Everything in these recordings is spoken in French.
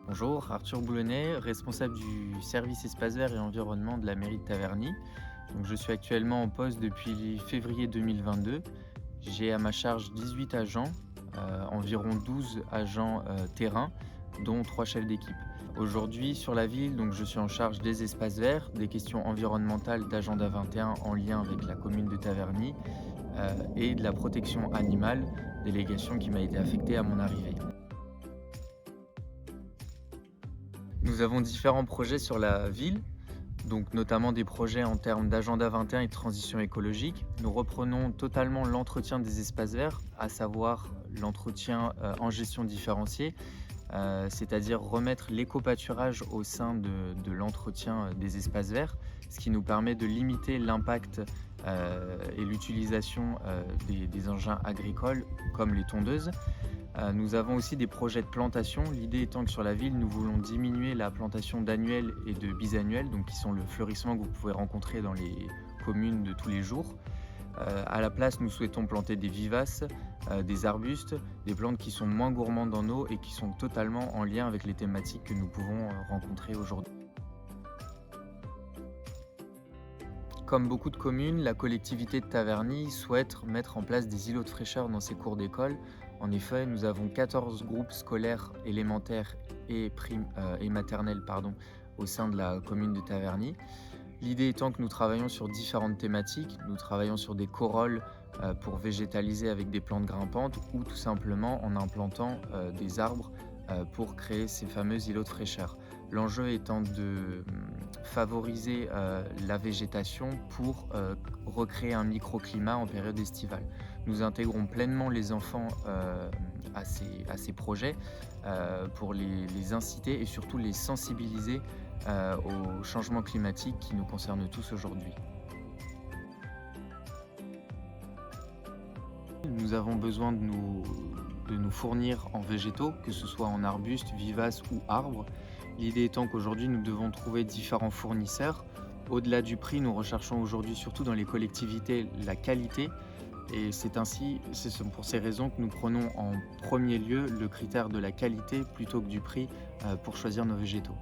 Bonjour, Arthur Boulonnais, responsable du service espace vert et environnement de la mairie de Taverny. Donc, je suis actuellement en poste depuis février 2022. J'ai à ma charge 18 agents, environ 12 agents terrain, dont 3 chefs d'équipe. Aujourd'hui, sur la ville, donc, je suis en charge des espaces verts, des questions environnementales d'Agenda 21 en lien avec la commune de Taverny et de la protection animale, délégation qui m'a été affectée à mon arrivée. Nous avons différents projets sur la ville, donc notamment des projets en termes d'agenda 21 et de transition écologique. Nous reprenons totalement l'entretien des espaces verts, à savoir l'entretien en gestion différenciée, c'est-à-dire remettre l'éco-pâturage au sein de l'entretien des espaces verts, ce qui nous permet de limiter l'impact et l'utilisation des engins agricoles comme les tondeuses. Nous avons aussi des projets de plantation. L'idée étant que sur la ville, nous voulons diminuer la plantation d'annuels et de bisannuels, donc qui sont le fleurissement que vous pouvez rencontrer dans les communes de tous les jours. À la place, nous souhaitons planter des vivaces, des arbustes, des plantes qui sont moins gourmandes en eau et qui sont totalement en lien avec les thématiques que nous pouvons rencontrer aujourd'hui. Comme beaucoup de communes, la collectivité de Taverny souhaite mettre en place des îlots de fraîcheur dans ses cours d'école. En effet, nous avons 14 groupes scolaires élémentaires et maternels au sein de la commune de Taverny. L'idée étant que nous travaillons sur différentes thématiques. Nous travaillons sur des corolles pour végétaliser avec des plantes grimpantes ou tout simplement en implantant des arbres pour créer ces fameux îlots de fraîcheur. L'enjeu étant de favoriser la végétation pour recréer un microclimat en période estivale. Nous intégrons pleinement les enfants à ces projets pour les inciter et surtout les sensibiliser au changement climatique qui nous concerne tous aujourd'hui. Nous avons besoin de nous fournir en végétaux, que ce soit en arbustes, vivaces ou arbres. L'idée étant qu'aujourd'hui, nous devons trouver différents fournisseurs. Au-delà du prix, nous recherchons aujourd'hui, surtout dans les collectivités, la qualité. Et c'est pour ces raisons que nous prenons en premier lieu le critère de la qualité plutôt que du prix pour choisir nos végétaux.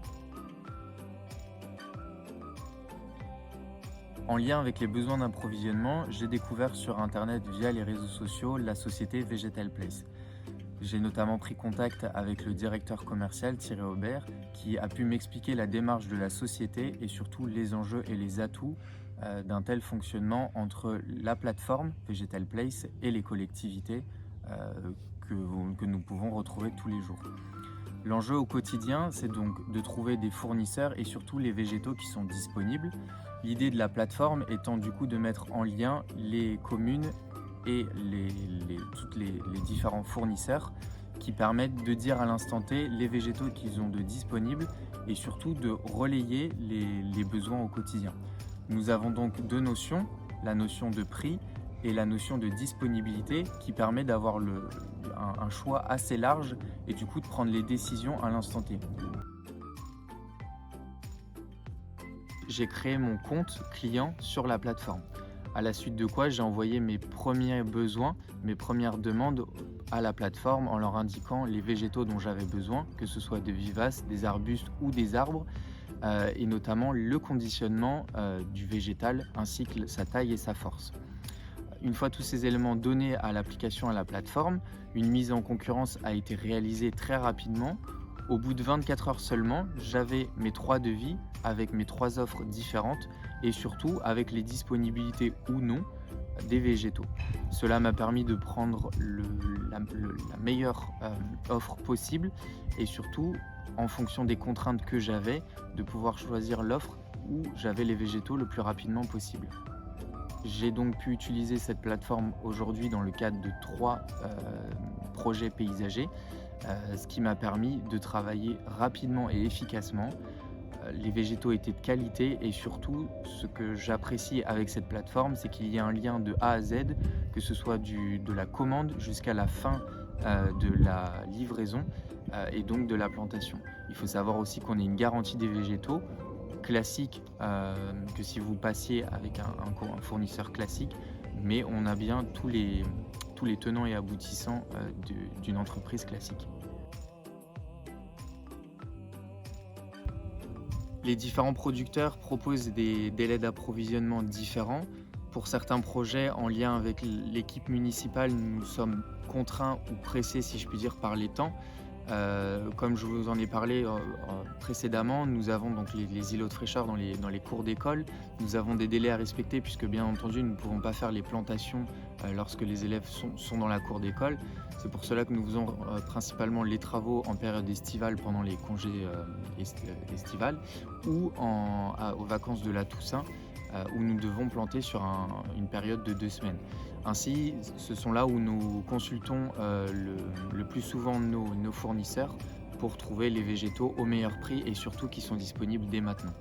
En lien avec les besoins d'approvisionnement, j'ai découvert sur internet via les réseaux sociaux la société Vegetal Place. J'ai notamment pris contact avec le directeur commercial Thierry Aubert qui a pu m'expliquer la démarche de la société et surtout les enjeux et les atouts d'un tel fonctionnement entre la plateforme Vegetal Place et les collectivités que nous pouvons retrouver tous les jours. L'enjeu au quotidien, c'est donc de trouver des fournisseurs et surtout les végétaux qui sont disponibles. L'idée de la plateforme étant du coup de mettre en lien les communes et tous les différents fournisseurs qui permettent de dire à l'instant T les végétaux qu'ils ont de disponibles et surtout de relayer les besoins au quotidien. Nous avons donc deux notions, la notion de prix et la notion de disponibilité qui permet d'avoir un choix assez large et du coup de prendre les décisions à l'instant T. J'ai créé mon compte client sur la plateforme. À la suite de quoi, j'ai envoyé mes premiers besoins, mes premières demandes à la plateforme en leur indiquant les végétaux dont j'avais besoin, que ce soit des vivaces, des arbustes ou des arbres, et notamment le conditionnement du végétal ainsi que sa taille et sa force. Une fois tous ces éléments donnés à l'application à la plateforme, une mise en concurrence a été réalisée très rapidement. Au bout de 24 heures seulement, j'avais mes 3 devis avec mes 3 offres différentes et surtout avec les disponibilités ou non des végétaux. Cela m'a permis de prendre la meilleure offre possible et surtout, en fonction des contraintes que j'avais, de pouvoir choisir l'offre où j'avais les végétaux le plus rapidement possible. J'ai donc pu utiliser cette plateforme aujourd'hui dans le cadre de 3 projets paysagers, ce qui m'a permis de travailler rapidement et efficacement. Les végétaux étaient de qualité et surtout, ce que j'apprécie avec cette plateforme, c'est qu'il y a un lien de A à Z, que ce soit de la commande jusqu'à la fin de la livraison et donc de la plantation. Il faut savoir aussi qu'on a une garantie des végétaux classique que si vous passiez avec un fournisseur classique, mais on a bien tous les tenants et aboutissants d'une entreprise classique. Les différents producteurs proposent des délais d'approvisionnement différents. Pour certains projets en lien avec l'équipe municipale, nous sommes contraints ou pressés, si je puis dire, par les temps. Comme je vous en ai parlé précédemment, nous avons donc les îlots de fraîcheur dans les cours d'école. Nous avons des délais à respecter puisque bien entendu nous ne pouvons pas faire les plantations lorsque les élèves sont dans la cour d'école. C'est pour cela que nous faisons principalement les travaux en période estivale pendant les congés estivales ou aux vacances de la Toussaint où nous devons planter sur une période de 2 semaines. Ainsi, ce sont là où nous consultons le plus souvent nos fournisseurs pour trouver les végétaux au meilleur prix et surtout qui sont disponibles dès maintenant.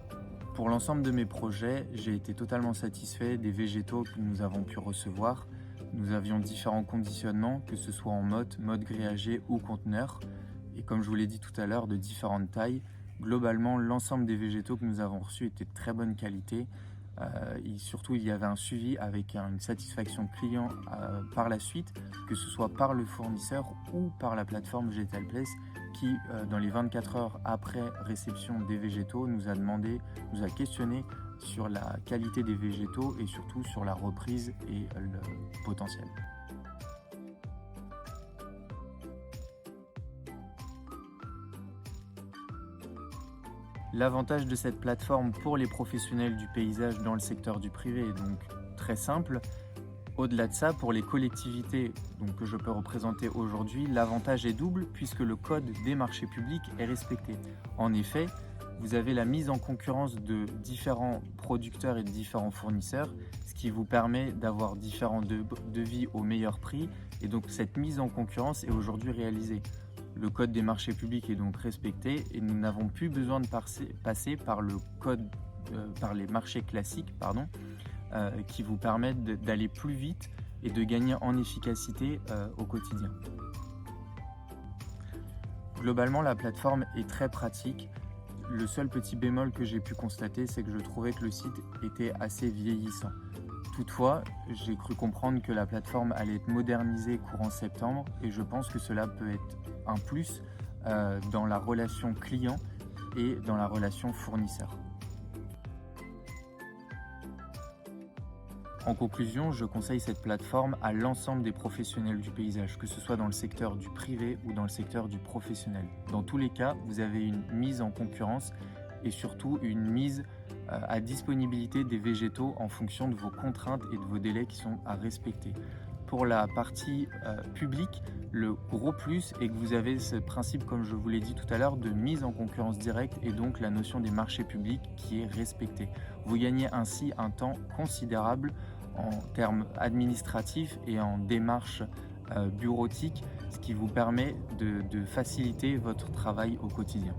Pour l'ensemble de mes projets, j'ai été totalement satisfait des végétaux que nous avons pu recevoir. Nous avions différents conditionnements, que ce soit en mode grillagé ou conteneur. Et comme je vous l'ai dit tout à l'heure, de différentes tailles. Globalement, l'ensemble des végétaux que nous avons reçus étaient de très bonne qualité. Et surtout, il y avait un suivi avec une satisfaction client par la suite, que ce soit par le fournisseur ou par la plateforme Vegetal Place qui, dans les 24 heures après réception des végétaux, nous a questionné sur la qualité des végétaux et surtout sur la reprise et le potentiel. L'avantage de cette plateforme pour les professionnels du paysage dans le secteur du privé est donc très simple. Au-delà de ça, pour les collectivités que je peux représenter aujourd'hui, l'avantage est double puisque le code des marchés publics est respecté. En effet, vous avez la mise en concurrence de différents producteurs et de différents fournisseurs, ce qui vous permet d'avoir différents devis au meilleur prix. Et donc cette mise en concurrence est aujourd'hui réalisée. Le code des marchés publics est donc respecté et nous n'avons plus besoin de passer par par les marchés classiques, qui vous permettent d'aller plus vite et de gagner en efficacité au quotidien. Globalement, la plateforme est très pratique. Le seul petit bémol que j'ai pu constater, c'est que je trouvais que le site était assez vieillissant. Toutefois, j'ai cru comprendre que la plateforme allait être modernisée courant septembre et je pense que cela peut être un plus dans la relation client et dans la relation fournisseur. En conclusion, je conseille cette plateforme à l'ensemble des professionnels du paysage, que ce soit dans le secteur du privé ou dans le secteur du professionnel. Dans tous les cas, vous avez une mise en concurrence et surtout une mise à disponibilité des végétaux en fonction de vos contraintes et de vos délais qui sont à respecter. Pour la partie publique, le gros plus est que vous avez ce principe, comme je vous l'ai dit tout à l'heure, de mise en concurrence directe et donc la notion des marchés publics qui est respectée. Vous gagnez ainsi un temps considérable en termes administratifs et en démarches bureautiques, ce qui vous permet de faciliter votre travail au quotidien.